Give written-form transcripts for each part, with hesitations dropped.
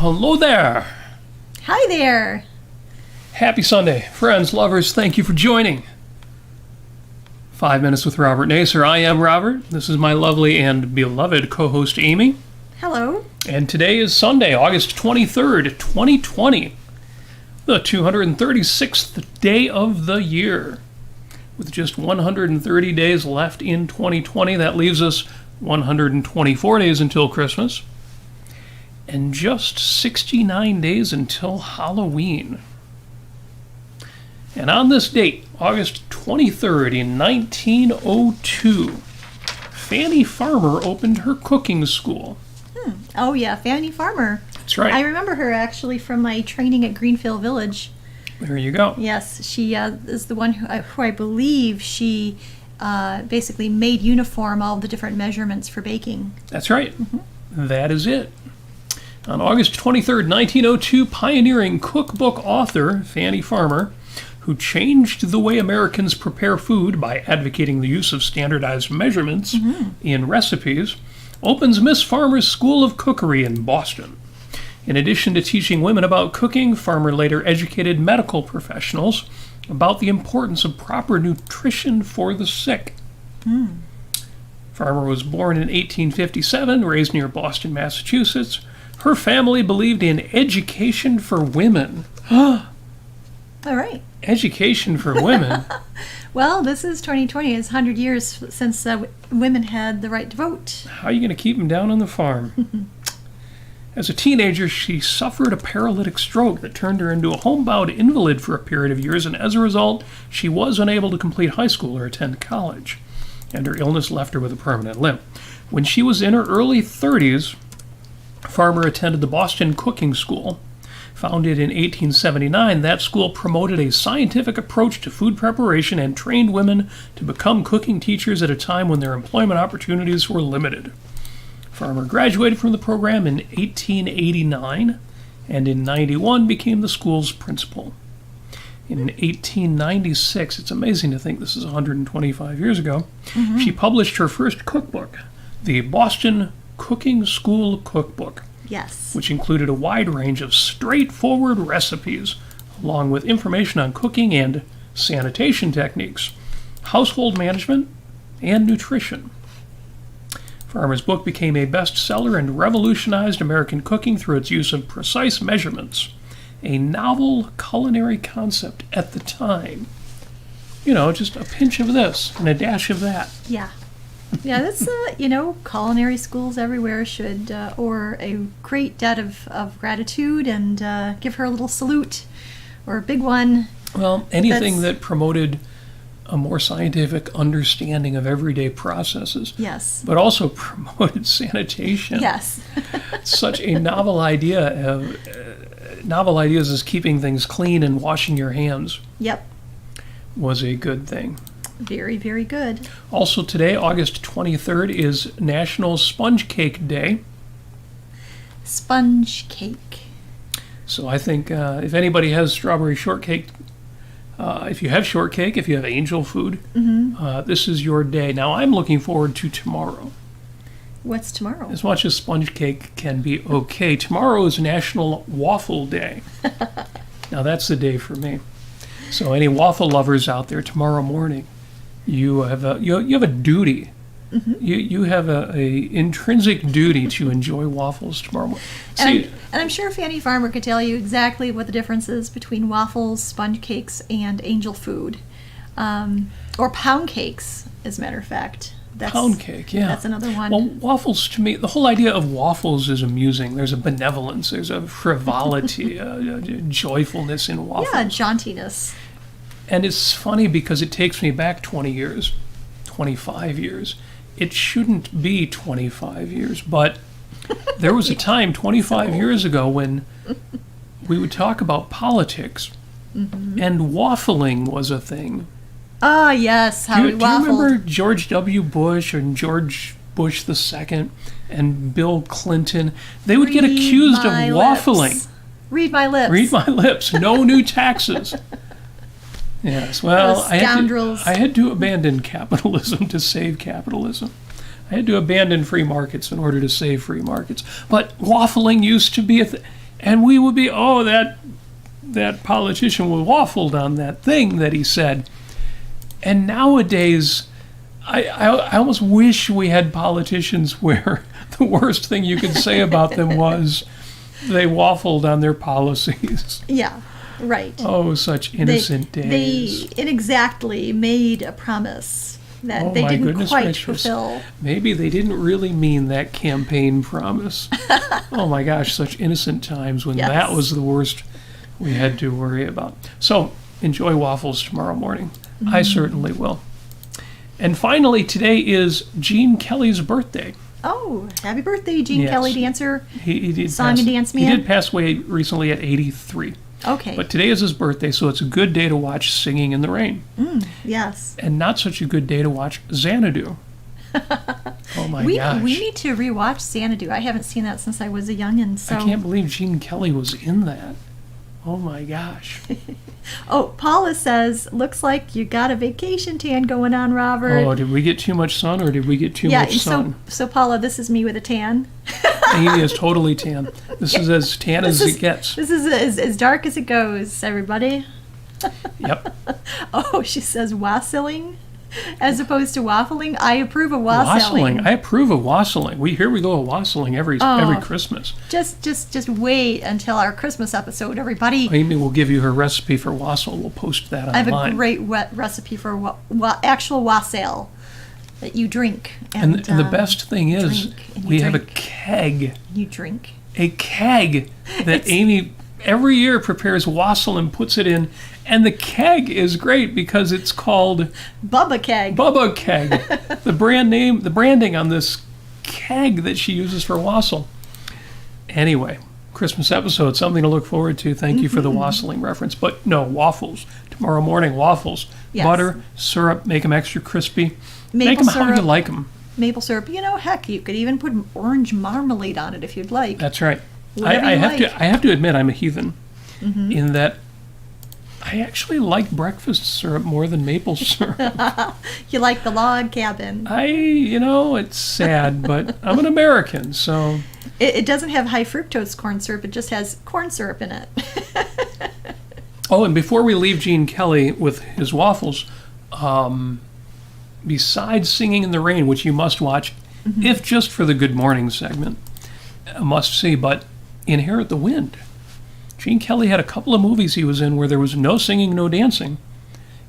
Hello there. Hi there. Happy Sunday. Friends, lovers, thank you for joining. 5 Minutes with Robert Nasir. I am Robert. This is my lovely and beloved co-host Amy. Hello. And today is Sunday, August 23rd, 2020. The 236th day of the year. With just 130 days left in 2020, that leaves us 124 days until Christmas. And just 69 days until Halloween. And on this date, August 23rd in 1902, Fanny Farmer opened her cooking school. Oh yeah, Fanny Farmer. That's right. I remember her actually from my training at Greenfield Village. There you go. Yes, she is the one who I believe she basically made uniform all the different measurements for baking. That's right. Mm-hmm. That is it. On August 23rd, 1902, pioneering cookbook author Fanny Farmer, who changed the way Americans prepare food by advocating the use of standardized measurements in recipes, opens Miss Farmer's School of Cookery in Boston. In addition to teaching women about cooking, Farmer later educated medical professionals about the importance of proper nutrition for the sick. Farmer was born in 1857, raised near Boston, Massachusetts. Her family believed in education for women. All right. Education for women? Well, this is 2020. It's 100 years since women had the right to vote. How are you going to keep them down on the farm? As a teenager, she suffered a paralytic stroke that turned her into a homebound invalid for a period of years, and as a result, she was unable to complete high school or attend college, and her illness left her with a permanent limp. When she was in her early 30s, Farmer attended the Boston Cooking School. Founded in 1879, that school promoted a scientific approach to food preparation and trained women to become cooking teachers at a time when their employment opportunities were limited. Farmer graduated from the program in 1889 and in 91 became the school's principal. In 1896, it's amazing to think this is 125 years ago, she published her first cookbook, the Boston Cooking School Cookbook. Yes. Which included a wide range of straightforward recipes, along with information on cooking and sanitation techniques, household management, and nutrition. Farmer's book became a bestseller and revolutionized American cooking through its use of precise measurements, a novel culinary concept at the time. You know, just a pinch of this and a dash of that. Yeah. Yeah, that's, culinary schools everywhere should, or a great debt of gratitude and give her a little salute or a big one. Well, anything that promoted a more scientific understanding of everyday processes. Yes. But also promoted sanitation. Yes. Such a novel idea. Novel ideas is keeping things clean and washing your hands. Yep. Was a good thing. Very, very good. Also today, August 23rd, is National Sponge Cake Day. Sponge cake. So I think if anybody has strawberry shortcake, if you have shortcake, if you have angel food, this is your day. Now I'm looking forward to tomorrow. What's tomorrow? As much as sponge cake can be okay, tomorrow is National Waffle Day. Now that's the day for me. So any waffle lovers out there, tomorrow morning, you have a duty. You have a intrinsic duty to enjoy waffles tomorrow morning. And I'm sure Fanny Farmer could tell you exactly what the difference is between waffles, sponge cakes, and angel food, or pound cakes, as a matter of fact. Pound cake, yeah. That's another one. Well, waffles, to me, the whole idea of waffles is amusing. There's a benevolence, there's a frivolity, a joyfulness in waffles. Yeah, jauntiness. And it's funny because it takes me back 20 years, 25 years. It shouldn't be 25 years, but there was a time 25 years ago when we would talk about politics, and waffling was a thing. Ah, yes, how we waffled. Do you remember George W. Bush and George Bush II and Bill Clinton? They would get accused of waffling. Read my lips. Read my lips. No new taxes. Yes, well, I had to abandon capitalism to save capitalism. I had to abandon free markets in order to save free markets. But waffling used to be And we would be, oh, that politician waffled on that thing that he said. And nowadays, I almost wish we had politicians where the worst thing you could say about them was they waffled on their policies. Yeah, right. Oh, such innocent days. They inexactly made a promise that they didn't quite fulfill. Maybe they didn't really mean that campaign promise. Oh my gosh, such innocent times when that was the worst we had to worry about. So, enjoy waffles tomorrow morning. I certainly will. And finally, today is Gene Kelly's birthday. Oh, happy birthday, Gene Kelly, dancer, he did song and dance man. He did pass away recently at 83. Okay. But today is his birthday, so it's a good day to watch Singing in the Rain. Yes. And not such a good day to watch Xanadu. Oh my gosh. We need to rewatch Xanadu. I haven't seen that since I was a youngin'. So I can't believe Gene Kelly was in that. Oh my gosh. Oh, Paula says, looks like you got a vacation tan going on, Robert. Oh, did we get too much sun or did we get too much sun? So Paula, this is me with a tan. Amy is totally tan. This is as tan as it gets. This is as dark as it goes, everybody. Yep. Oh, she says wassailing as opposed to waffling. I approve of wassailing. I approve of wassailing. Here we go wassailing every Christmas. Just wait until our Christmas episode, everybody. Amy will give you her recipe for wassail. We'll post that online. I have a great recipe for actual wassail that you drink. And the best thing is we have a keg. You drink. A keg that Amy every year prepares wassail and puts it in. And the keg is great because it's called Bubba Keg. Bubba Keg. The branding on this keg that she uses for wassail. Anyway, Christmas episode, something to look forward to. Thank you for the wassailing reference. But no, waffles. Tomorrow morning, waffles. Yes. Butter, syrup, make them extra crispy. Make them how you like them. Maple syrup. Heck, you could even put orange marmalade on it if you'd like. That's right. I have to admit I'm a heathen in that I actually like breakfast syrup more than maple syrup. You like the log cabin. It's sad, but I'm an American, so... It doesn't have high fructose corn syrup, it just has corn syrup in it. Oh, and before we leave Gene Kelly with his waffles, besides Singing in the Rain, which you must watch, if just for the Good Morning segment, a must-see, but Inherit the Wind. Gene Kelly had a couple of movies he was in where there was no singing, no dancing,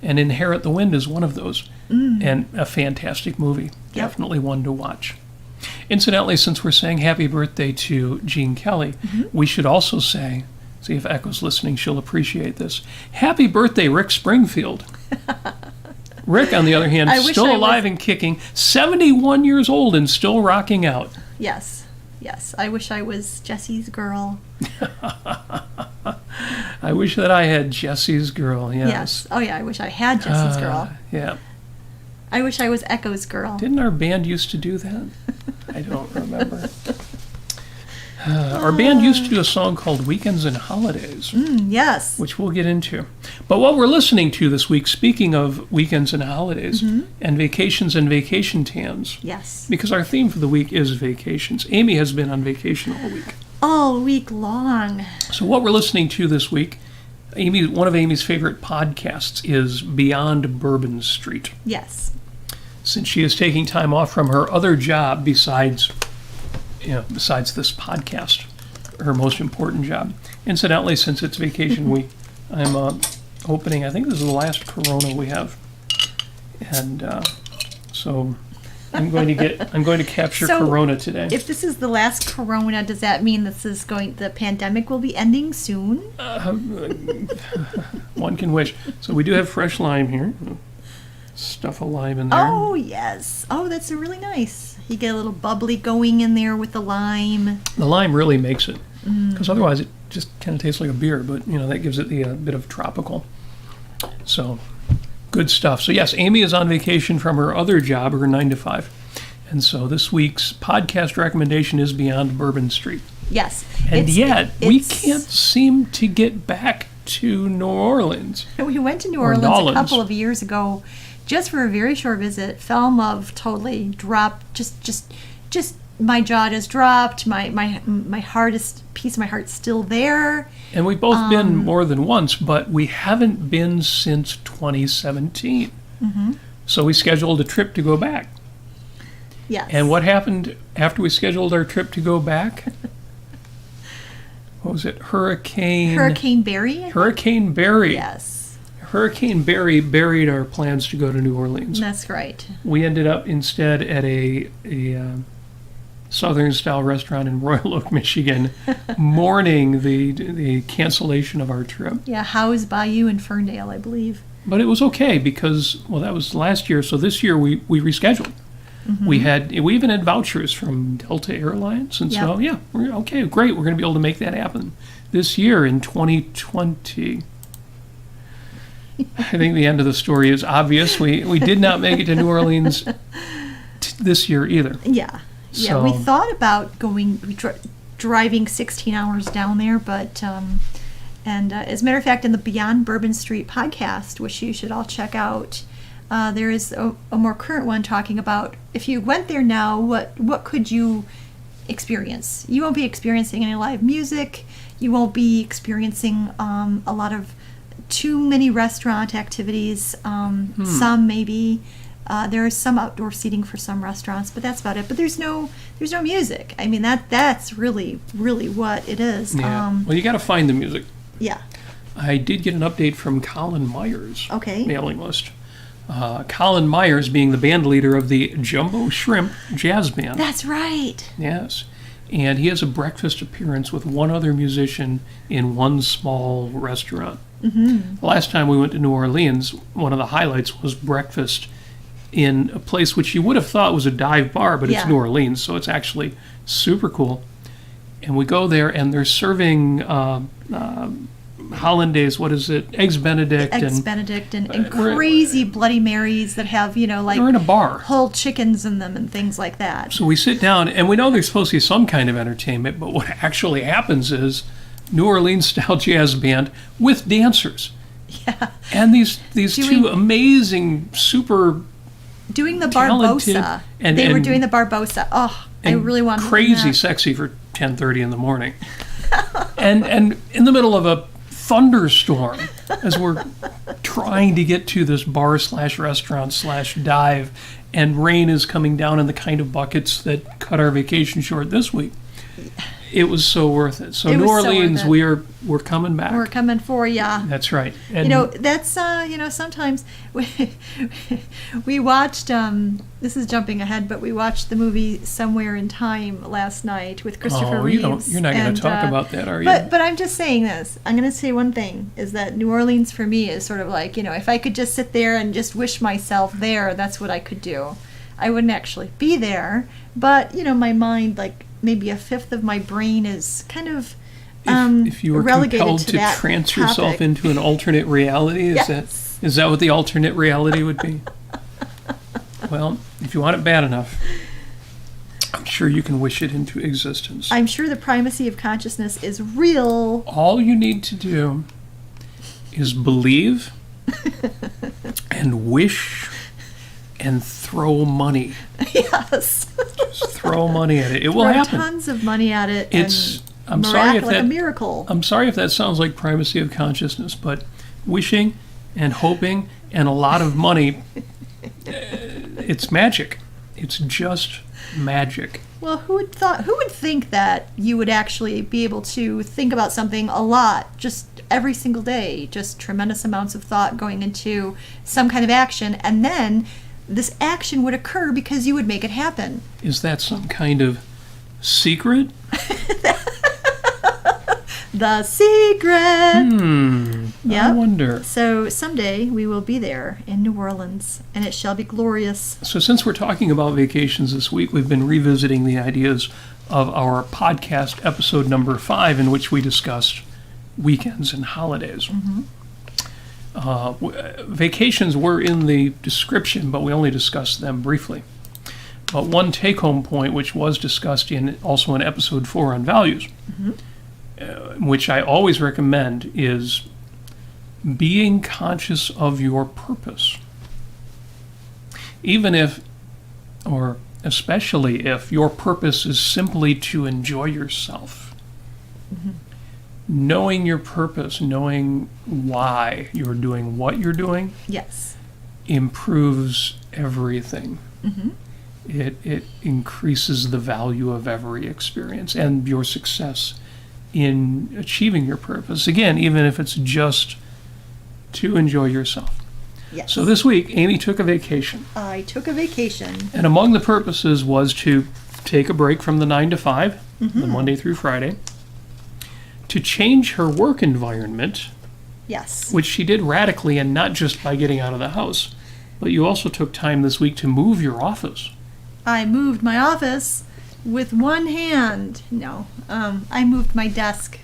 and Inherit the Wind is one of those, and a fantastic movie. Yep. Definitely one to watch. Incidentally, since we're saying happy birthday to Gene Kelly, we should also say, see if Echo's listening, she'll appreciate this, happy birthday, Rick Springfield. Rick, on the other hand, still alive and kicking, 71 years old and still rocking out. Yes, I wish I was Jesse's girl. I wish that I had Jesse's girl, yes. Oh, yeah, I wish I had Jesse's girl. Yeah. I wish I was Echo's girl. Didn't our band used to do that? I don't remember. Our band used to do a song called Weekends and Holidays. Yes. Which we'll get into. But what we're listening to this week, speaking of weekends and holidays, and vacations and vacation tans. Yes. Because our theme for the week is vacations. Amy has been on vacation all week. All week long. So what we're listening to this week, one of Amy's favorite podcasts is Beyond Bourbon Street. Yes. Since she is taking time off from her other job besides this podcast, her most important job. Incidentally, since it's vacation week, I'm opening, I think this is the last Corona we have. And so I'm going to capture Corona today. If this is the last Corona, does that mean the pandemic will be ending soon? One can wish. So we do have fresh lime here. Stuff a lime in there. Oh, yes. Oh, that's really nice. You get a little bubbly going in there with the lime. The lime really makes it. Because otherwise it just kind of tastes like a beer, but that gives it the bit of tropical. So, good stuff. So yes, Amy is on vacation from her other job, her 9 to 5. And so this week's podcast recommendation is Beyond Bourbon Street. Yes. And yet, we can't seem to get back to New Orleans. We went to New Orleans a couple of years ago just for a very short visit. Fell in love, totally dropped, just my jaw just dropped. My hardest piece of my heart's still there. And we've both been more than once, but we haven't been since 2017. Mm-hmm. So we scheduled a trip to go back. Yes. And what happened after we scheduled our trip to go back? What was it? Hurricane Barry? Hurricane Barry. Yes. Hurricane Barry buried our plans to go to New Orleans. That's right. We ended up instead at a Southern-style restaurant in Royal Oak, Michigan, mourning the cancellation of our trip. Yeah, Howe's Bayou in Ferndale, I believe. But it was okay because, well, that was last year. So this year we rescheduled. Mm-hmm. We even had vouchers from Delta Airlines. And so, yeah, we're okay, great. We're going to be able to make that happen this year in 2020. I think the end of the story is obvious. We did not make it to New Orleans this year either. Yeah. Yeah, So, we thought about driving 16 hours down there, but as a matter of fact, in the Beyond Bourbon Street podcast, which you should all check out, there is a more current one talking about if you went there now, what could you experience? You won't be experiencing any live music. You won't be experiencing a lot of too many restaurant activities. Some maybe. There is some outdoor seating for some restaurants, but that's about it. But there's no music. I mean, that's really what it is. yeah. Well, you got to find the music. Yeah. I did get an update from Colin Myers' Okay. mailing list. Colin Myers being the band leader of the Jumbo Shrimp Jazz Band. That's right. Yes. And he has a breakfast appearance with one other musician in one small restaurant. Mm-hmm. The last time we went to New Orleans, one of the highlights was breakfast in a place which you would have thought was a dive bar, but it's New Orleans, so it's actually super cool. And we go there, and they're serving hollandaise, what is it, Eggs Benedict. Benedict and crazy Bloody Marys that have, like we're in a bar. Whole chickens in them and things like that. So we sit down, and we know there's supposed to be some kind of entertainment, but what actually happens is New Orleans-style jazz band with dancers. Yeah. And these two amazing, super doing the talented Barbosa. They were doing the Barbosa. Oh, I really want to do crazy that. sexy for 10:30 in the morning. and in the middle of a thunderstorm as we're trying to get to this bar/restaurant/dive, and rain is coming down in the kind of buckets that cut our vacation short this week. It was so worth it. So New Orleans, we're coming back. We're coming for ya. That's right. And that's sometimes we watched. This is jumping ahead, but we watched the movie Somewhere in Time last night with Christopher Reeves. You're not going to talk about that, are you? But I'm just saying this. I'm going to say one thing: is that New Orleans for me is sort of like if I could just sit there and just wish myself there, that's what I could do. I wouldn't actually be there, but my mind, like maybe a fifth of my brain is kind of if you were relegated compelled to to that trance topic. yourself into an alternate reality, is that what the alternate reality would be? Well, if you want it bad enough, I'm sure you can wish it into existence. I'm sure the primacy of consciousness is real. All you need to do is believe and wish and throw money. Yes. Just throw money at it. It will happen. Tons of money at it. I'm sorry if a miracle. I'm sorry if that sounds like primacy of consciousness, but wishing and hoping and a lot of money, it's magic. It's just magic. Well, who would think that you would actually be able to think about something a lot, just every single day, just tremendous amounts of thought going into some kind of action, and then this action would occur because you would make it happen. Is that some kind of secret? The secret. Yep. I wonder. So someday we will be there in New Orleans, and it shall be glorious. So since we're talking about vacations this week, we've been revisiting the ideas of our podcast episode number 5, in which we discussed weekends and holidays. Mm-hmm. Vacations were in the description, but we only discussed them briefly. But one take-home point, which was discussed also in episode 4 on values, which I always recommend, is being conscious of your purpose. Even if, or especially if your purpose is simply to enjoy yourself. Knowing your purpose, knowing why you're doing what you're doing, Yes. improves everything. It increases the value of every experience and your success in achieving your purpose. Again, even if it's just to enjoy yourself. Yes. So this week, Amy took a vacation. I took a vacation. And among the purposes was to take a break from the 9 to 5, the Monday through Friday, to change her work environment, Yes. which she did radically and not just by getting out of the house, but you also took time this week to move your office. I moved my office with one hand. No, I moved my desk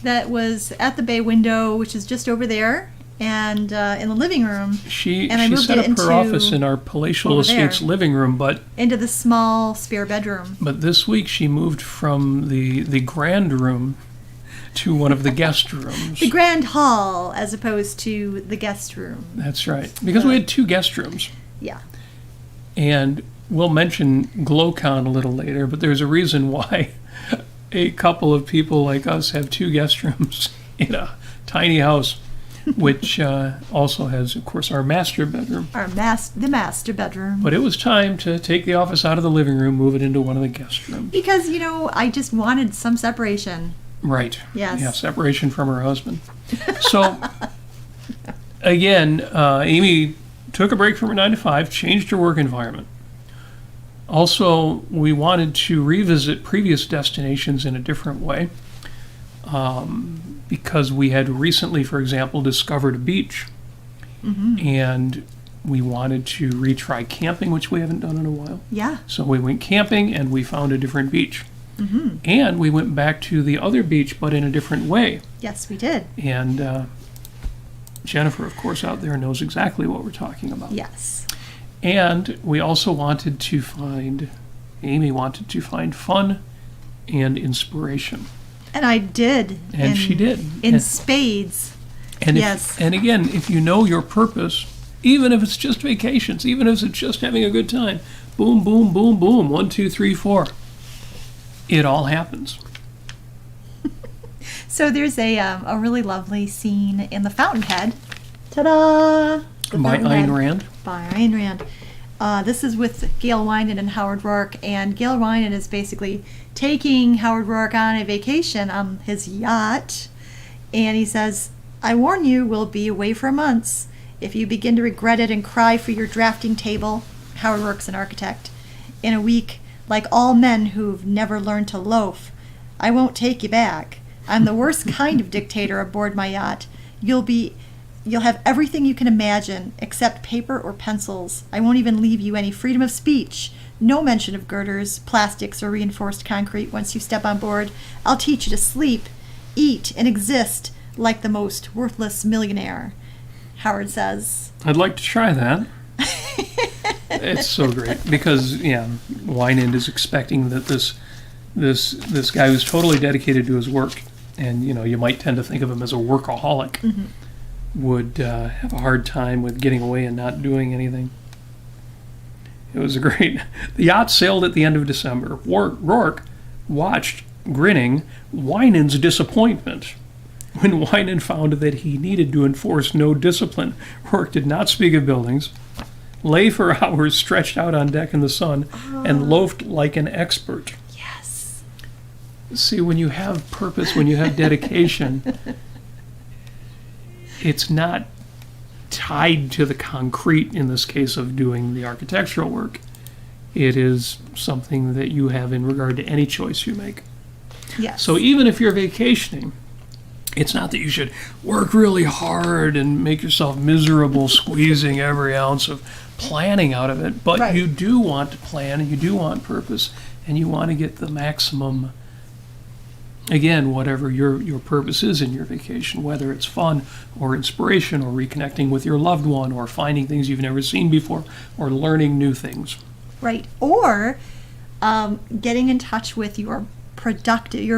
that was at the bay window, which is just over there, and in the living room. She And I moved set it up her into office in our palatial over estate's there. living room, but Into the small spare bedroom. this week she moved from the grand room to one of the guest rooms. The grand hall, as opposed to the guest room. That's right, because we had 2 guest rooms. Yeah. And we'll mention GlowCon a little later, but there's a reason why a couple of people like us have 2 guest rooms in a tiny house, which also has, of course, our master bedroom. The master bedroom. But it was time to take the office out of the living room, move it into one of the guest rooms. Because, I just wanted some separation. Right. Yes. Yeah, separation from her husband. So, again, Amy took a break from her 9 to 5, changed her work environment. Also, we wanted to revisit previous destinations in a different way because we had recently, for example, discovered a beach. And we wanted to retry camping, which we haven't done in a while. Yeah. So we went camping and we found a different beach. And we went back to the other beach, but in a different way. Yes, we did. And Jennifer, of course, out there knows exactly what we're talking about. Yes. And we also Amy wanted to find fun and inspiration. And I did. And she did. In spades. And Yes. and again, if you know your purpose, even if it's just vacations, even if it's just having a good time, boom, boom, boom, boom, 1, 2, 3, 4. It all happens. So there's a really lovely scene in the Fountainhead. Ta-da! The By Fountainhead. Ayn Rand. By Ayn Rand. This is with Gail Wynan and Howard Rourke, and Gail Wynan is basically taking Howard Rourke on a vacation on his yacht, and he says, "I warn you, we'll be away for months. If you begin to regret it and cry for your drafting table," Howard Rourke's an architect, "in a week, like all men who've never learned to loaf, I won't take you back. I'm the worst kind of dictator aboard my yacht. You'll have everything you can imagine except paper or pencils. I won't even leave you any freedom of speech. No mention of girders, plastics, or reinforced concrete once you step on board. I'll teach you to sleep, eat, and exist like the most worthless millionaire," Howard says. I'd like to try that. It's so great because, Wynan is expecting that this guy who's totally dedicated to his work, and you might tend to think of him as a workaholic, would have a hard time with getting away and not doing anything. It was great. The yacht sailed at the end of December. Rourke watched, grinning, Wynan's disappointment. When Wynan found that he needed to enforce no discipline, Rourke did not speak of buildings, lay for hours stretched out on deck in the sun, and loafed like an expert. Yes. See, when you have purpose, when you have dedication, it's not tied to the concrete in this case of doing the architectural work. It is something that you have in regard to any choice you make. Yes. So even if you're vacationing, it's not that you should work really hard and make yourself miserable, squeezing every ounce of planning out of it, but Right. you do want to plan and you do want purpose and you want to get the maximum, again, whatever your purpose is in your vacation, whether it's fun or inspiration or reconnecting with your loved one or finding things you've never seen before or learning new things. Right. Or getting in touch with your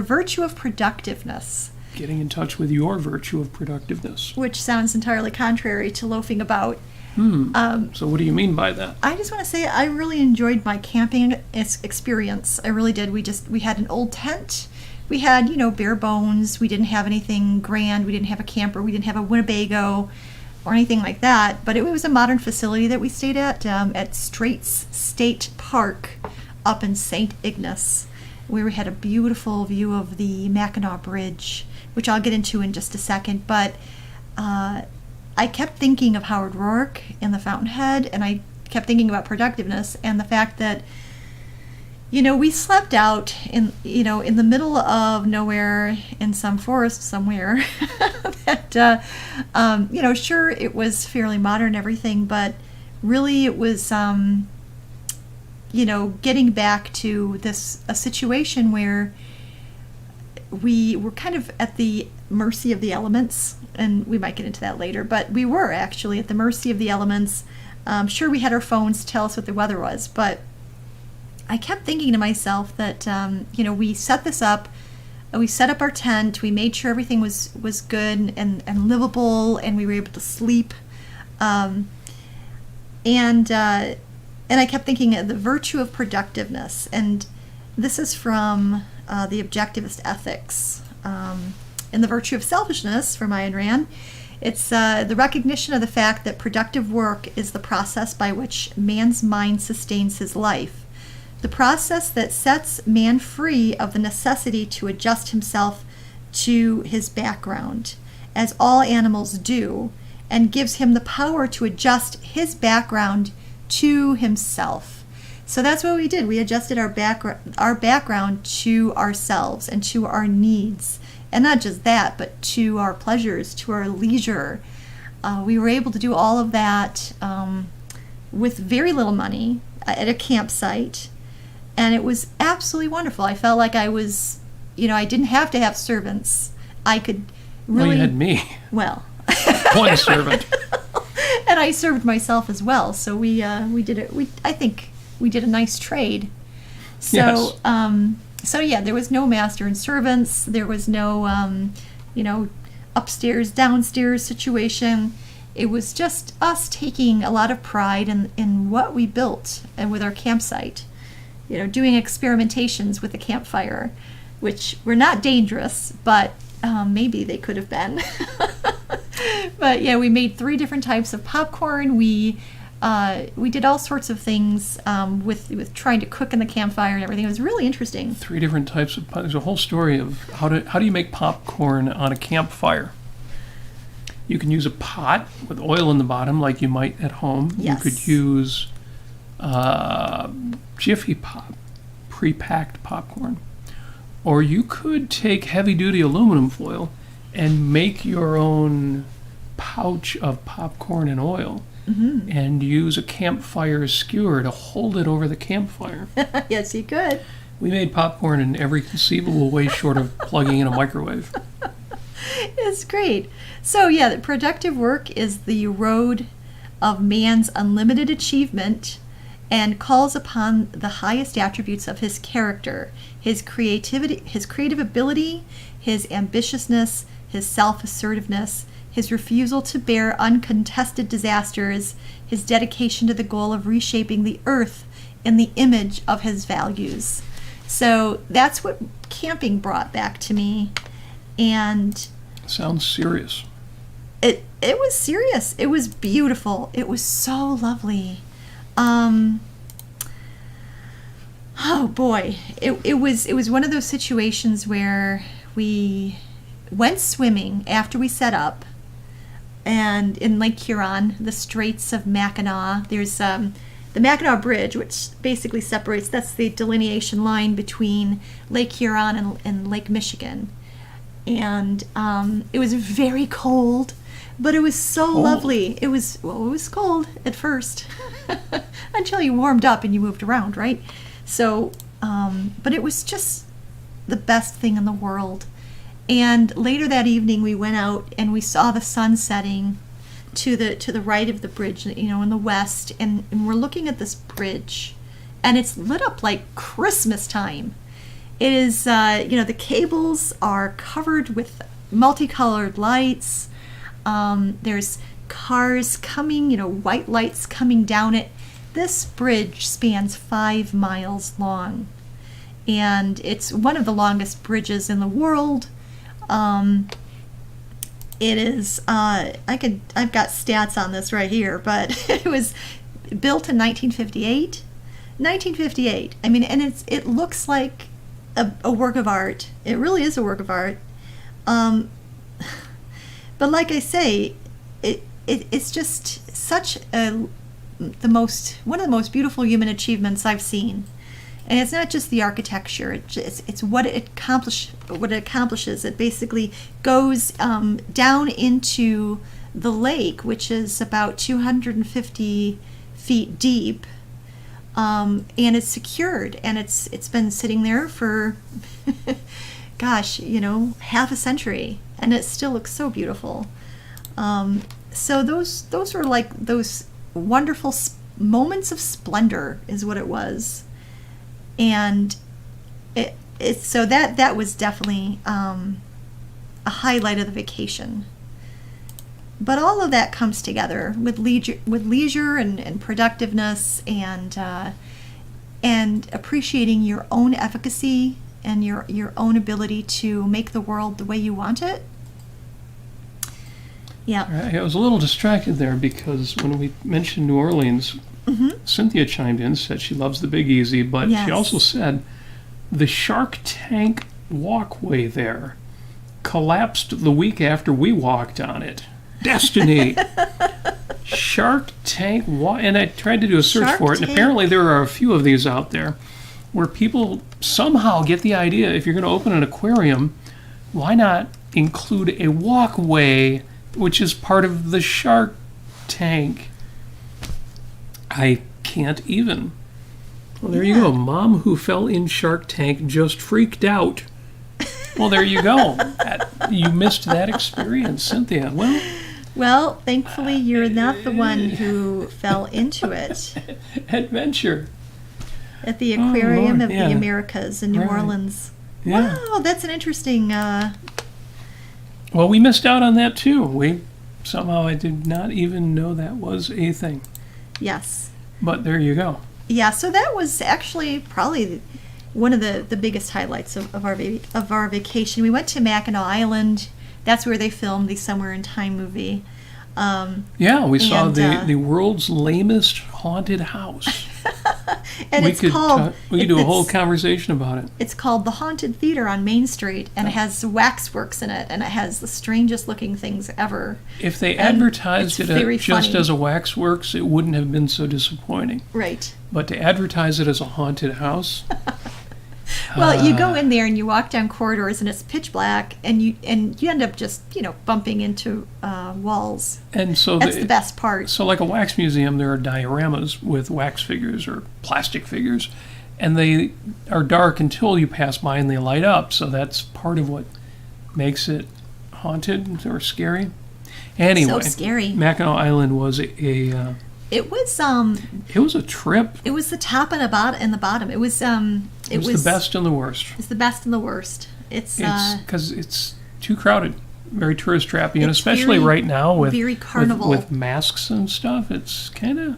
virtue of productiveness. Getting in touch with your virtue of productiveness. which sounds entirely contrary to loafing about. So what do you mean by that? I just want to say I really enjoyed my camping experience. I really did. We had an old tent. We had, bare bones. We didn't have anything grand. We didn't have a camper. We didn't have a Winnebago or anything like that. But it was a modern facility that we stayed at Straits State Park up in St. Ignace, where we had a beautiful view of the Mackinac Bridge, which I'll get into in just a second. But I kept thinking of Howard Rourke and the Fountainhead, and I kept thinking about productiveness and the fact that, we slept out in the middle of nowhere in some forest somewhere. That, sure, it was fairly modern and everything, but really it was, getting back to a situation where we were kind of at the mercy of the elements, and we might get into that later, but we were actually at the mercy of the elements. Sure, we had our phones to tell us what the weather was, but I kept thinking to myself that, we set this up, we set up our tent, we made sure everything was good and livable, and we were able to sleep. And I kept thinking of the virtue of productiveness, and this is from the Objectivist Ethics. In the virtue of selfishness from Ayn Rand, it's the recognition of the fact that productive work is the process by which man's mind sustains his life. The process that sets man free of the necessity to adjust himself to his background, as all animals do, and gives him the power to adjust his background to himself. So that's what we did. We adjusted our background to ourselves and to our needs. And not just that, but to our pleasures, to our leisure. We were able to do all of that with very little money at a campsite. And it was absolutely wonderful. I felt like I was, I didn't have to have servants. I could really... Well, you had me. Well. One servant. And I served myself as well. So we did it. I think we did a nice trade. So, yes. So yeah, there was no master and servants. There was no, upstairs, downstairs situation. It was just us taking a lot of pride in what we built and with our campsite. Doing experimentations with the campfire, which were not dangerous, but maybe they could have been. But yeah, we made 3 different types of popcorn. We did all sorts of things with trying to cook in the campfire and everything. It was really interesting. 3 different types of... There's a whole story of how do you make popcorn on a campfire. You can use a pot with oil in the bottom like you might at home. Yes. You could use Jiffy Pop, pre-packed popcorn. Or you could take heavy-duty aluminum foil and make your own pouch of popcorn and oil. Mm-hmm. And use a campfire skewer to hold it over the campfire. Yes, you could. We made popcorn in every conceivable way short of plugging in a microwave. It's great. So yeah, the productive work is the road of man's unlimited achievement and calls upon the highest attributes of his character, his creativity, his creative ability, his ambitiousness, his self-assertiveness, his refusal to bear uncontested disasters, his dedication to the goal of reshaping the earth in the image of his values. So that's what camping brought back to me. And sounds serious. It was serious. It was beautiful. It was so lovely. Oh boy, it was one of those situations where we went swimming after we set up, and in Lake Huron, the Straits of Mackinac, there's the Mackinac Bridge, which basically separates, that's the delineation line between Lake Huron and Lake Michigan. And it was very cold, but it was so lovely. It was cold at first until you warmed up and you moved around, right? So, but it was just the best thing in the world. And later that evening, we went out and we saw the sun setting to the right of the bridge, in the west. And we're looking at this bridge, and it's lit up like Christmas time. It is, the cables are covered with multicolored lights. There's cars coming, white lights coming down it. This bridge spans 5 miles long, and it's one of the longest bridges in the world. It is, I've got stats on this right here, but it was built in 1958. 1958. I mean, and it looks like a work of art. It really is a work of art. But like I say, it's just such one of the most beautiful human achievements I've seen. And it's not just the architecture; it's what it accomplishes. It basically goes down into the lake, which is about 250 feet deep, and it's secured, and it's been sitting there for, gosh, half a century, and it still looks so beautiful. So those were like those wonderful moments of splendor, is what it was. And so that was definitely a highlight of the vacation. But all of that comes together with leisure and productiveness and appreciating your own efficacy and your own ability to make the world the way you want it. Yeah. I was a little distracted there because when we mentioned New Orleans, Cynthia chimed in, said she loves the Big Easy, but she also said the Shark Tank walkway there collapsed the week after we walked on it. Destiny! Shark Tank, and I tried to do a search for it, and apparently there are a few of these out there where people somehow get the idea, if you're going to open an aquarium, why not include a walkway which is part of the Shark Tank? I can't even. Well, there you go. Mom who fell in Shark Tank just freaked out. Well, there you go. You missed that experience, Cynthia. Well, thankfully you're not the one who fell into it. Adventure. At the Aquarium of the Americas in New Orleans. Yeah. Wow, that's an interesting... Well, we missed out on that too. Somehow I did not even know that was a thing. Yes. But there you go. Yeah, so that was actually probably one of the biggest highlights of our vacation. We went to Mackinac Island. That's where they filmed the Somewhere in Time movie. We saw the world's lamest haunted house. And we could do a whole conversation about it. It's called the Haunted Theater on Main Street, and it has waxworks in it, and it has the strangest looking things ever. If they advertised it just as a waxworks, it wouldn't have been so disappointing. Right. But to advertise it as a haunted house... Well, you go in there and you walk down corridors and it's pitch black, and you end up just bumping into walls. And so that's the best part. So, like a wax museum, there are dioramas with wax figures or plastic figures, and they are dark until you pass by and they light up. So that's part of what makes it haunted or scary. Anyway, so scary. Mackinac Island was It was a trip. It was the top and the bottom. It was the best and the worst. It's the best and the worst. It's because it's too crowded, very tourist trappy, and especially right now with very carnival with masks and stuff. It's kind of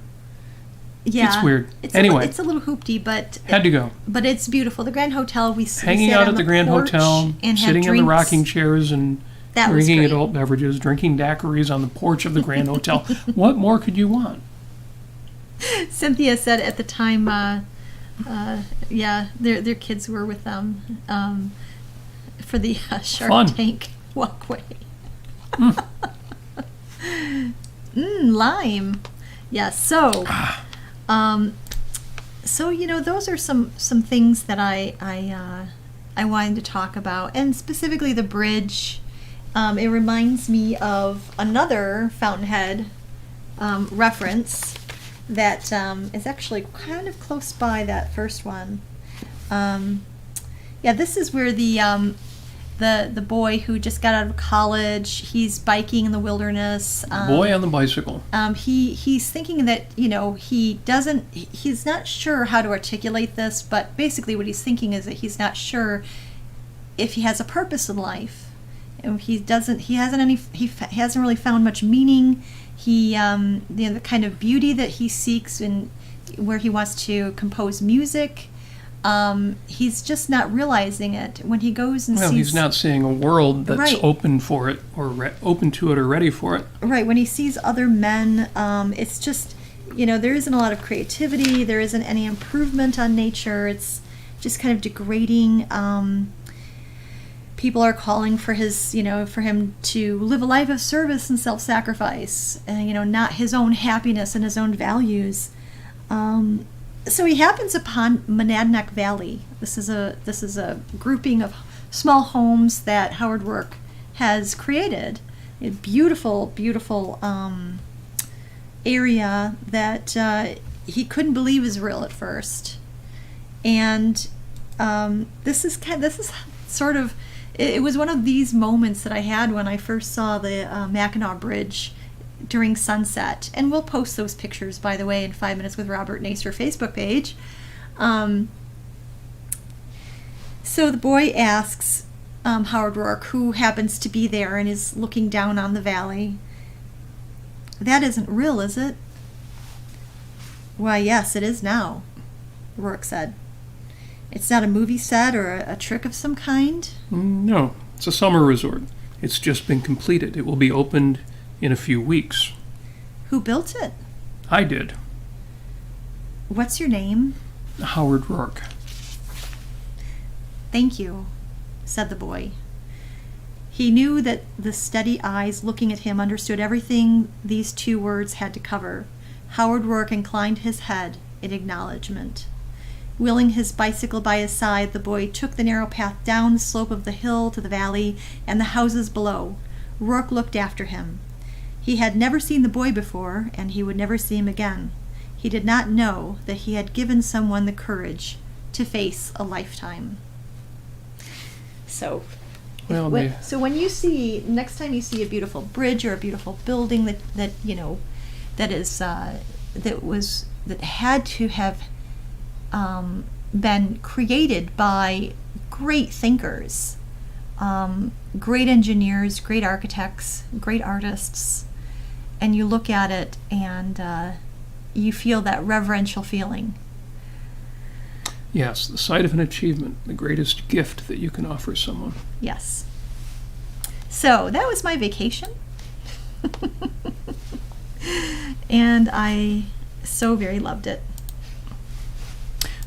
it's weird. It's it's a little hoopty, but had to go. But it's beautiful. The Grand Hotel. Hanging out at the Grand Hotel, and sitting in the rocking chairs and drinking adult beverages, drinking daiquiris on the porch of the Grand Hotel. What more could you want? Cynthia said at the time, their kids were with them for the Shark Tank walkway. Lime. Yeah, so those are some things that I wanted to talk about, and specifically the bridge. It reminds me of another Fountainhead reference that is actually kind of close by that first one. This is where the boy who just got out of college, he's biking in the wilderness. Boy on the bicycle. He's thinking that he's not sure how to articulate this, but basically what he's thinking is that he's not sure if he has a purpose in life. He hasn't really found much meaning. The kind of beauty that he seeks in where he wants to compose music, he's just not realizing it. When he goes and sees... he's not seeing a world that's Right. open for it, or open to it, or ready for it. Right, when he sees other men, it's just, there isn't a lot of creativity, there isn't any improvement on nature, it's just kind of degrading. People are calling for for him to live a life of service and self-sacrifice, and, not his own happiness and his own values. So he happens upon Mononek Valley. This is a grouping of small homes that Howard Rourke has created. A beautiful, beautiful area that he couldn't believe was real at first. And this is sort of, it was one of these moments that I had when I first saw the Mackinac Bridge during sunset. And we'll post those pictures, by the way, in 5 Minutes with Robert Nasir Facebook page. So the boy asks Howard Rourke, who happens to be there and is looking down on the valley, "That isn't real, is it?" "Why, yes, it is now," Rourke said. "It's not a movie set or a trick of some kind?" No, it's a summer resort. It's just been completed. It will be opened in a few weeks. "Who built it?" I did. "What's your name?" Howard Rourke. "Thank you," said the boy. He knew that the steady eyes looking at him understood everything these two words had to cover. Howard Rourke inclined his head in acknowledgement. Wheeling his bicycle by his side, the boy took the narrow path down the slope of the hill to the valley and the houses below. Rourke looked after him. He had never seen the boy before, and he would never see him again. He did not know that he had given someone the courage to face a lifetime. So, so when you see, next time you see a beautiful bridge or a beautiful building that had to have been created by great thinkers, great engineers, great architects, great artists, and you look at it and you feel that reverential feeling. Yes, the sight of an achievement, the greatest gift that you can offer someone. Yes. So that was my vacation. And I so very loved it.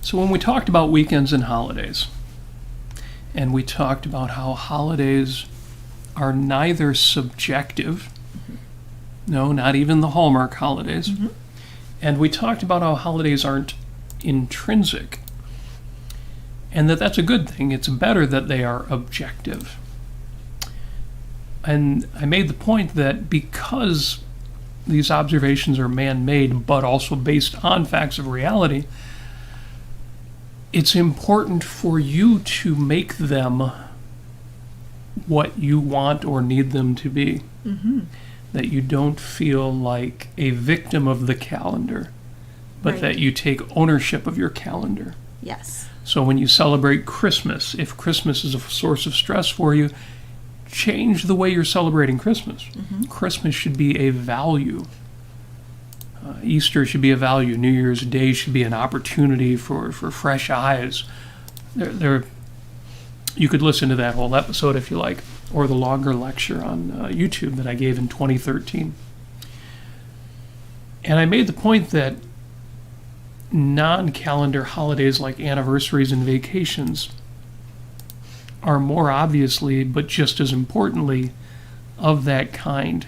So when we talked about weekends and holidays, and we talked about how holidays are neither subjective, no, not even the Hallmark holidays, and we talked about how holidays aren't intrinsic, and that's a good thing. It's better that they are objective. And I made the point that because these observations are man-made, but also based on facts of reality, it's important for you to make them what you want or need them to be. That you don't feel like a victim of the calendar, but Right. that you take ownership of your calendar. Yes. So when you celebrate Christmas, if Christmas is a source of stress for you, change the way you're celebrating Christmas. Christmas should be a value. Easter should be a value. New Year's Day should be an opportunity for fresh eyes. You could listen to that whole episode if you like, or the longer lecture on YouTube that I gave in 2013. And I made the point that non-calendar holidays like anniversaries and vacations are more obviously, but just as importantly, of that kind.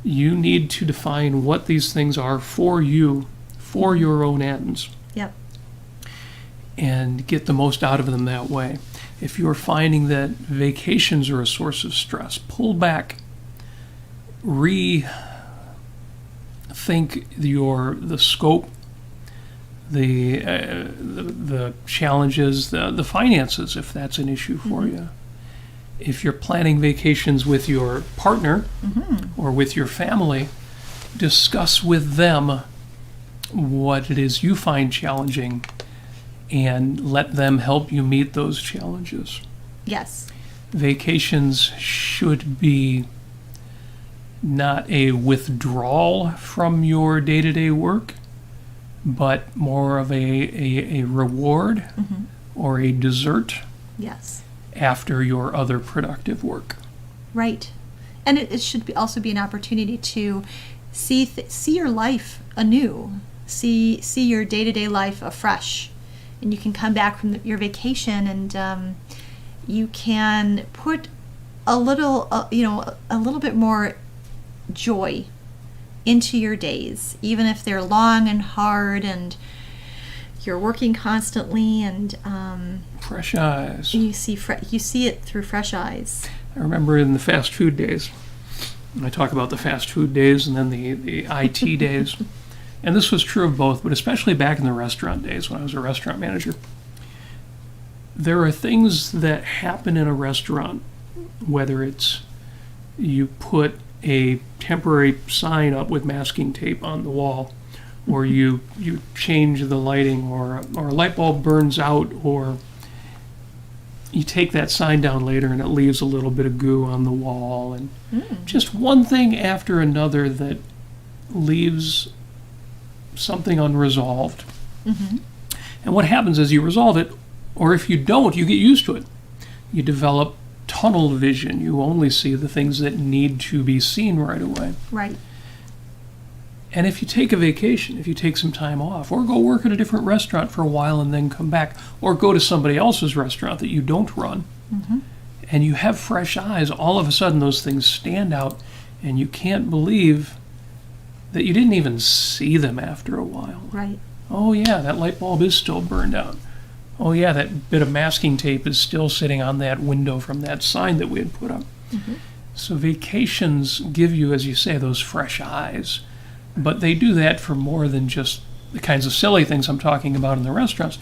You need to define what these things are for you, for your own ends, Yep. and get the most out of them that way. If you're finding that vacations are a source of stress, pull back, rethink the scope, the challenges, the finances, if that's an issue for you. If you're planning vacations with your partner or with your family, discuss with them what it is you find challenging and let them help you meet those challenges. Yes. vacations should be not a withdrawal from your day-to-day work, but more of a reward or a dessert Yes. after your other productive work. Right. And it should also be an opportunity to see your life anew, see your day-to-day life afresh. And you can come back from your vacation and you can put a little bit more joy into your days, even if they're long and hard and you're working constantly, and Fresh eyes. you see it through fresh eyes. I remember in the fast food days, and I talk about the fast food days and then the IT days, and this was true of both, but especially back in the restaurant days when I was a restaurant manager. There are things that happen in a restaurant, whether it's you put a temporary sign up with masking tape on the wall, or you change the lighting, or a light bulb burns out, or you take that sign down later and it leaves a little bit of goo on the wall, and just one thing after another that leaves something unresolved. And what happens is you resolve it, or if you don't, you get used to it. You develop tunnel vision. You only see the things that need to be seen right away. Right. And if you take a vacation, if you take some time off, or go work at a different restaurant for a while and then come back, or go to somebody else's restaurant that you don't run, and you have fresh eyes, all of a sudden those things stand out, and you can't believe that you didn't even see them after a while. Right. Oh yeah, that light bulb is still burned out. Oh yeah, that bit of masking tape is still sitting on that window from that sign that we had put up. So vacations give you, as you say, those fresh eyes. But they do that for more than just the kinds of silly things I'm talking about in the restaurants.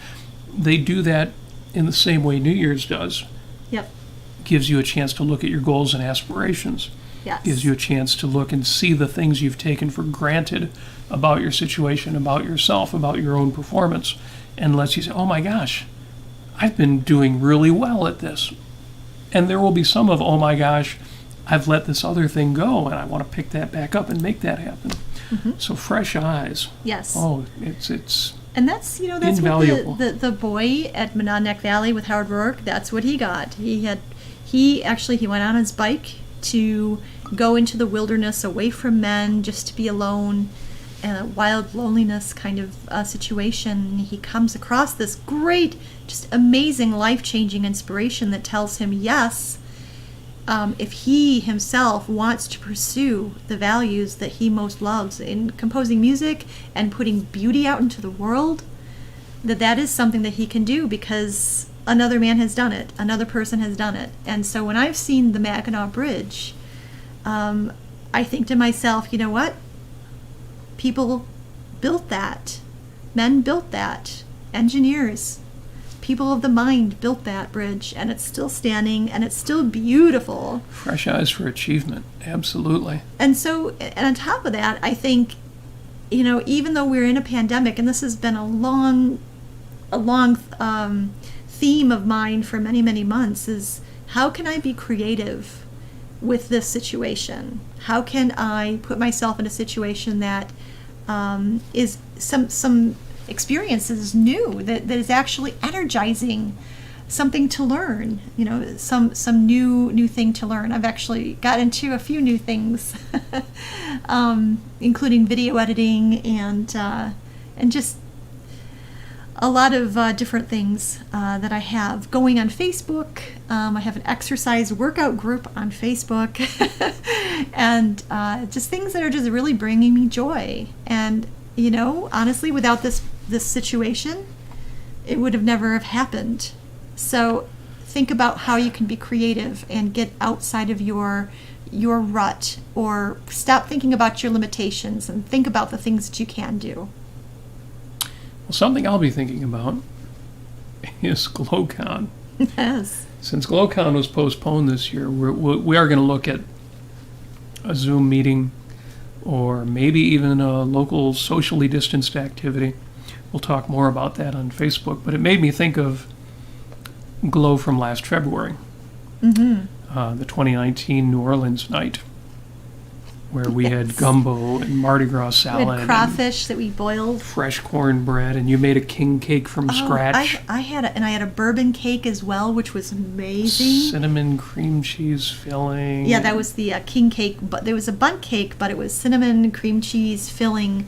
They do that in the same way New Year's does. Yep. Gives you a chance to look at your goals and aspirations. Yes. Gives you a chance to look and see the things you've taken for granted about your situation, about yourself, about your own performance, and lets you say, oh my gosh, I've been doing really well at this. And there will be some of, oh my gosh, I've let this other thing go, and I want to pick that back up and make that happen. So fresh eyes. Yes. Oh, it's And that's that's invaluable. what the boy at Mononek Valley with Howard Rourke, that's what he got. He went on his bike to go into the wilderness away from men, just to be alone, and a wild loneliness kind of situation. He comes across this great, just amazing, life-changing inspiration that tells him, yes, if he himself wants to pursue the values that he most loves in composing music and putting beauty out into the world, that is something that he can do because another man has done it, another person has done it. And so when I've seen the Mackinac Bridge, I think to myself, you know what? People built that. Men built that. Engineers, people of the mind built that bridge, and it's still standing, and it's still beautiful. fresh eyes for achievement. Absolutely. And so, and on top of that, I think, even though we're in a pandemic, and this has been a long theme of mine for many, many months, is how can I be creative with this situation? How can I put myself in a situation that is some experiences new, that is actually energizing, something to learn, some new thing to learn. I've actually got into a few new things, including video editing and just a lot of different things that I have going on Facebook. I have an exercise workout group on Facebook, and just things that are just really bringing me joy. And honestly, without this situation, it would have never have happened. So think about how you can be creative and get outside of your rut, or stop thinking about your limitations and think about the things that you can do. Well, something I'll be thinking about is GlowCon. Yes. Since GlowCon was postponed this year, we are going to look at a Zoom meeting, or maybe even a local socially distanced activity. We'll talk more about that on Facebook, but it made me think of Glow from last February. the 2019 New Orleans night, where we had gumbo and Mardi-Gras We salad, had crawfish that we boiled. and fresh cornbread, and you made a king cake from scratch. I had a bourbon cake as well, which was amazing. Cinnamon cream cheese filling. Yeah, that was the king cake, but there was a bundt cake, but it was cinnamon cream cheese filling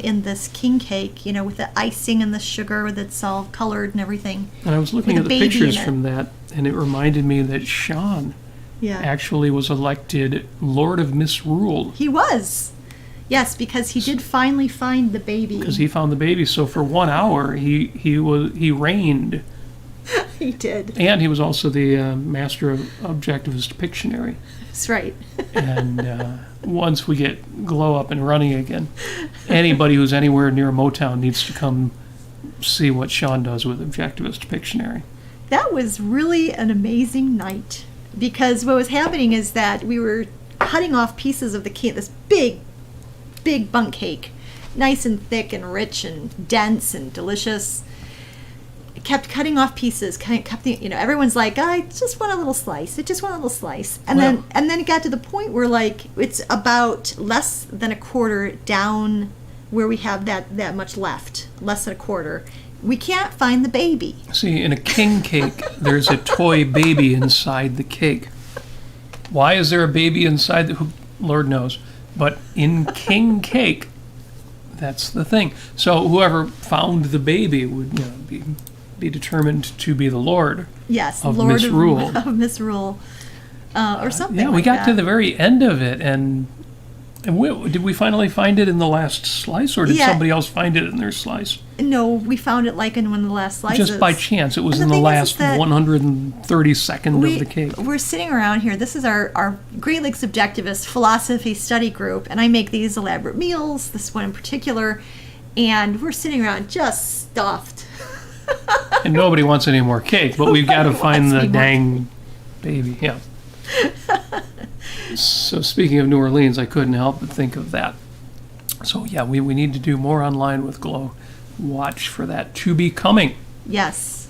in this king cake, with the icing and the sugar that's all colored and everything. And I was looking with at a the baby pictures in it. from that, and it reminded me that Sean Yeah. actually was elected Lord of Misrule. He was. Yes, because he did finally find the baby. Because he found the baby, so for 1 hour he reigned, He did. and he was also the master of Objectivist Pictionary. That's right. And once we get Glow up and running again, anybody who's anywhere near Motown needs to come see what Sean does with Objectivist Pictionary. That was really an amazing night, because what was happening is that we were cutting off pieces of the cake, this big bundt cake, nice and thick and rich and dense and delicious. Kept cutting off pieces, everyone's like, I just want a little slice. I just want a little slice. And Well- then it got to the point where it's about less than a quarter down where we have that much left, less than a quarter. We can't find the baby. See, in a king cake, there's a toy baby inside the cake. Why is there a baby inside Lord knows. But in king cake, that's the thing. So whoever found the baby would be determined to be the Lord. Yes, Of Lord Misrule. of Misrule, or something. Yeah, we like got that. to the very end of it, and did we finally find it in the last slice, or did Yeah. somebody else find it in their slice? No, we found it in one of the last slices. Just by chance. It was And in the the thing is last that 132nd of the cake. We're sitting around here. This is our Great Lakes Objectivist Philosophy Study Group, and I make these elaborate meals, this one in particular, and we're sitting around just stuffed. And nobody wants any more cake, but we've got to Nobody find wants the any more dang baby. Yeah. So speaking of New Orleans, I couldn't help but think of that. So yeah, we need to do more online with Glow. Watch for that to be coming. Yes.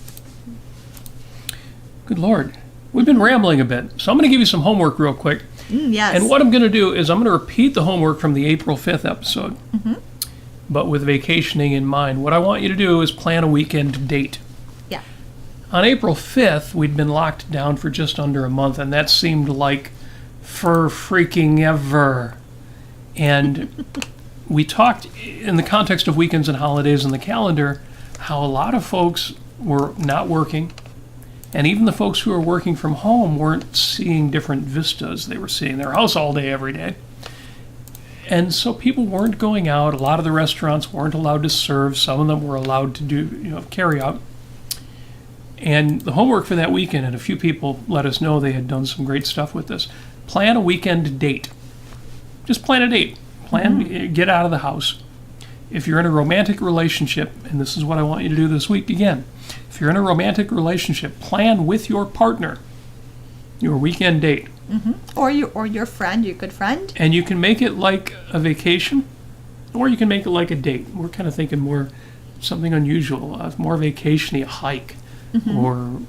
Good Lord. We've been rambling a bit, so I'm going to give you some homework real quick. Yes. And what I'm going to do is I'm going to repeat the homework from the April 5th episode, but with vacationing in mind. What I want you to do is plan a weekend date. Yeah. On April 5th, we'd been locked down for just under a month, and that seemed like for freaking ever. And we talked in the context of weekends and holidays in the calendar how a lot of folks were not working, and even the folks who were working from home weren't seeing different vistas. They were seeing their house all day, every day. And so people weren't going out. A lot of the restaurants weren't allowed to serve. Some of them were allowed to do, carry out. And the homework for that weekend, and a few people let us know they had done some great stuff with this. Plan a weekend date. Just plan a date. Get out of the house. If you're in a romantic relationship, and this is what I want you to do this week again. If you're in a romantic relationship, plan with your partner your weekend date. Or your friend, your good friend. And you can make it like a vacation, or you can make it like a date. We're kind of thinking more something unusual, more vacation-y, a hike, or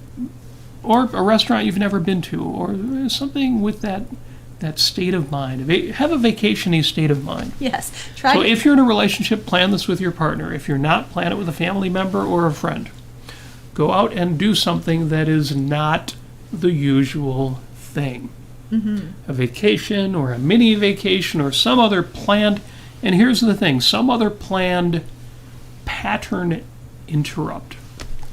a restaurant you've never been to, or something with that state of mind. Have a vacation-y state of mind. Yes. So if you're in a relationship, plan this with your partner. If you're not, plan it with a family member or a friend. Go out and do something that is not the usual thing. A vacation or a mini vacation or some other planned, and here's the thing, some other planned pattern interrupt.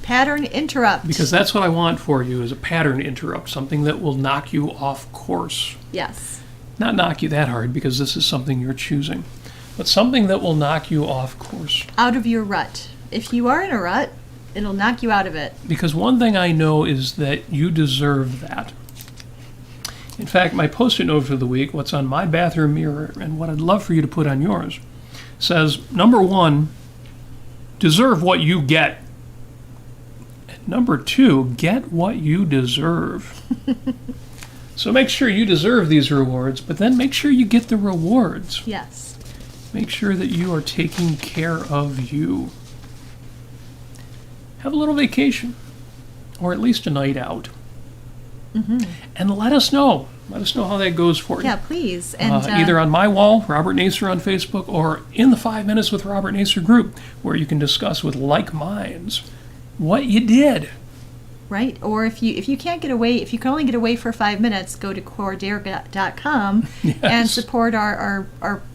Pattern interrupt. Because that's what I want for you, is a pattern interrupt, something that will knock you off course. Yes. Not knock you that hard, because this is something you're choosing, but something that will knock you off course. Out of your rut. If you are in a rut, it'll knock you out of it. Because one thing I know is that you deserve that. In fact, my Post-it note for the week, what's on my bathroom mirror, and what I'd love for you to put on yours, says, number 1, deserve what you get. And number 2, get what you deserve. So make sure you deserve these rewards, but then make sure you get the rewards. Yes. Make sure that you are taking care of you. Have a little vacation, or at least a night out. And let us know. Let us know how that goes for you. Yeah, please. And Either on my wall, Robert Nasir on Facebook, or in the 5 Minutes with Robert Nasir group, where you can discuss with like minds what you did. Right. Or if you can't get away, if you can only get away for 5 minutes, go to cordair.com and support our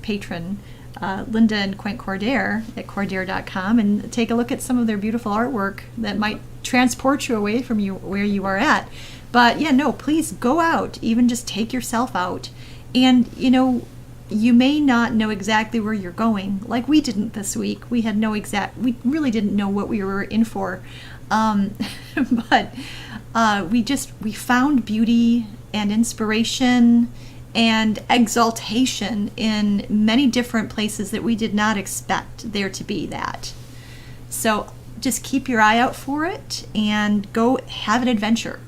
patron, Linda and Quint Cordair at cordair.com, and take a look at some of their beautiful artwork that might transport you away from where you are at. But yeah, no, please go out, even just take yourself out. And, you may not know exactly where you're going, like we didn't this week. We really didn't know what we were in for. But we found beauty and inspiration and exaltation in many different places that we did not expect there to be that. So just keep your eye out for it and go have an adventure.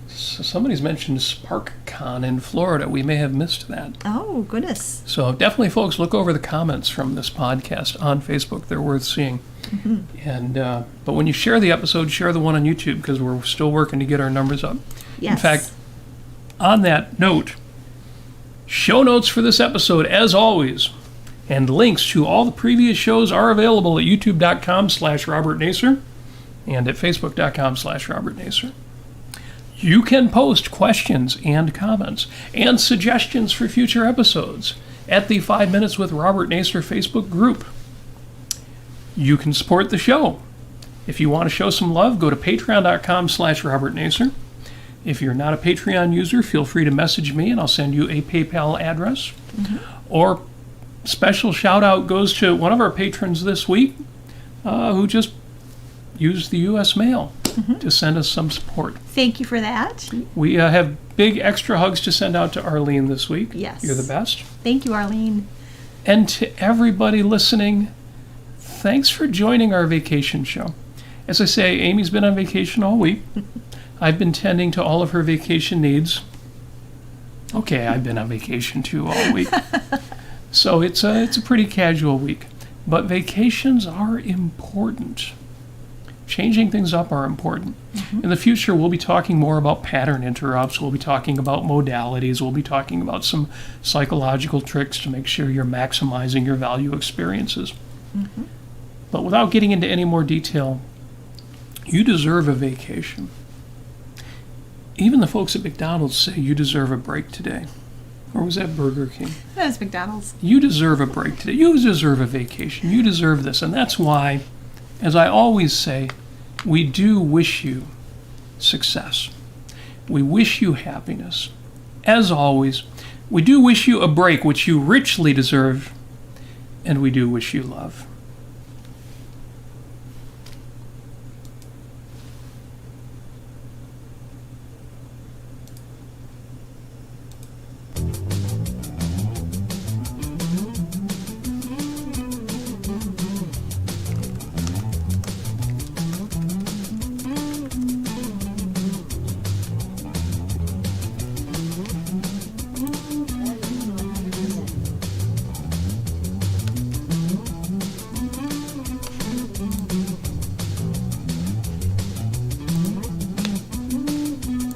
So somebody's mentioned SparkCon in Florida. We may have missed that. Oh, goodness. So definitely, folks, look over the comments from this podcast on Facebook. They're worth seeing. And but when you share the episode, share the one on YouTube, because we're still working to get our numbers up. Yes. In fact, on that note, show notes for this episode, as always, and links to all the previous shows are available at youtube.com/Robert Nasir and at facebook.com/Robert Nasir. You can post questions and comments and suggestions for future episodes at the 5 Minutes with Robert Nasir Facebook group. You can support the show. If you want to show some love, go to patreon.com/Robert Nasir. If you're not a Patreon user, feel free to message me and I'll send you a PayPal address. Or special shout out goes to one of our patrons this week who just used the U.S. mail to send us some support. Thank you for that. We have big extra hugs to send out to Arlene this week. Yes. You're the best. Thank you, Arlene. And to everybody listening, thanks for joining our vacation show. As I say, Amy's been on vacation all week. I've been tending to all of her vacation needs. Okay, I've been on vacation too all week. So it's a pretty casual week. But vacations are important. Changing things up are important. In the future, we'll be talking more about pattern interrupts. We'll be talking about modalities. We'll be talking about some psychological tricks to make sure you're maximizing your value experiences. But without getting into any more detail, you deserve a vacation. Even the folks at McDonald's say you deserve a break today. Or was that Burger King? That's McDonald's. You deserve a break today. You deserve a vacation. You deserve this. And that's why, as I always say, we do wish you success. We wish you happiness. As always, we do wish you a break, which you richly deserve, and we do wish you love.